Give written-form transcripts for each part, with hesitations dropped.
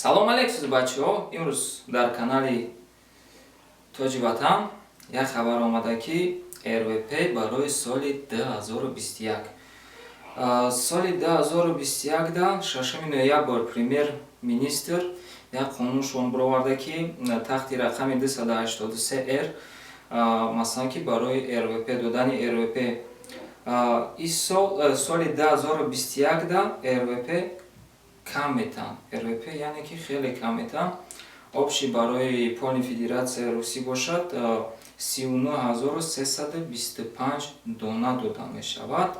Салом алейкум бачаҳо. Имрӯз дар канали Тоҷи Ватан як хабар омада ки РВП барои соли 2021. Соли 2021 да 6 ноябр премьер-министр як қонуншон бароварда ки тахти рақами 283 масалан ки барои РВП додани РВП соли 2021 да РВП кам метан. РВП яъне ки хеле кам метан. Обши барои полни федератсияи Русӣ бошад 39325 дона дода мешавад.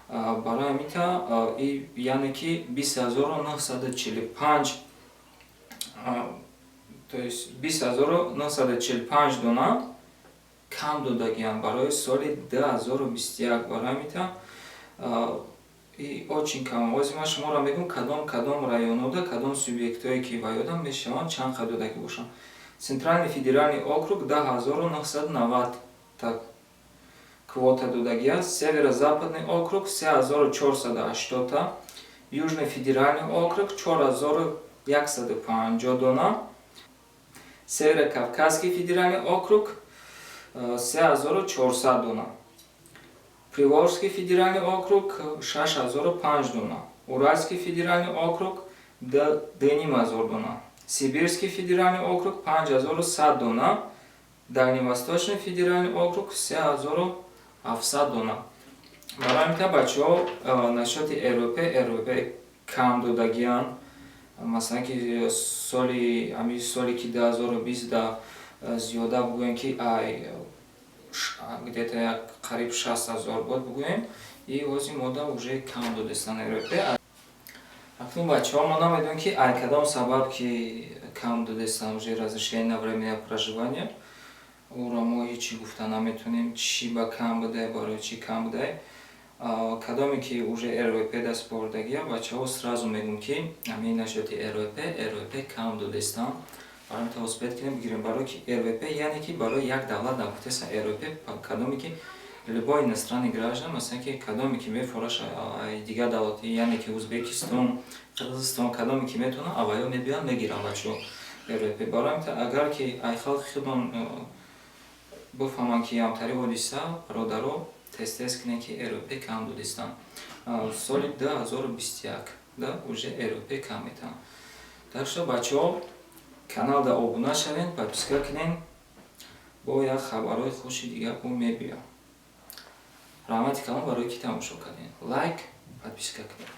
Барои ҳамин яъне ки 20945 20945 дона кам додагиянд барои соли 2021. Барои ҳамин очень кам. Ози ман шуморо мегӯм кадом районода кадом субъектҳое ки ва ёдам мешаванд чанд додагӣ бошанд. Центральный федеральный округ 10990 квота додагӣ аст. Северо-западный округ 3480, Южный федеральный округ 4150 дона, Северо-Кавказский федеральный округ 3400 дона, Приволжский федеральный округ 6005 дона, Уральский федеральный округ 2500 дона, Сибирский федеральный округ 5100 дона, Дальневосточный федеральный округ 3700 дона. Барои ҳамин бачаҳо нашоти РВП кам додагиянд. Масалан ки соли ки 2020 да зиёда бигӯем ки где-то қариб 6000 буд бигӯем, и ози мода уже кам додастан РВП. Акнун бачаҳо мо намедонем ки кадом сабаб ки кам додастан уже разрешение на временное проживание. Уро мо ҳечи гуфта наметонем чӣ ба кам будай, барои чӣ кам будай. Кадоме ки уже РВП даст бовардагия, бачаҳо сразу мегӯм ки ҳамин нашоти РВП кам додастан. Барои ҳамин оспет кунем бигирем, барои ки РВП яъне ки барои як давлат нагуфтаста РВП кадоме ки любой иностранный граждан, масалан ки кадоме ки мефорош дигар давлати яъне ки Узбекистон, Қирғизистон кадоме ки метавонад аввало мебиёнд мегиранд бачаҳо РВП. Барои ҳамин агар ки ай халқи худмон бифаҳманд ки ҳамтари ҳодиса бародаро тест кунем ки РВП кам додастан. Соли 2021 да уже РВП кам метан. Так что бачаҳо каналда обуна шавен, подписка кунен, бо як хабарҳои хуши дигар мебиям. Раҳмати калон барои ки тамошо кардем. Лайк, подписка кунед.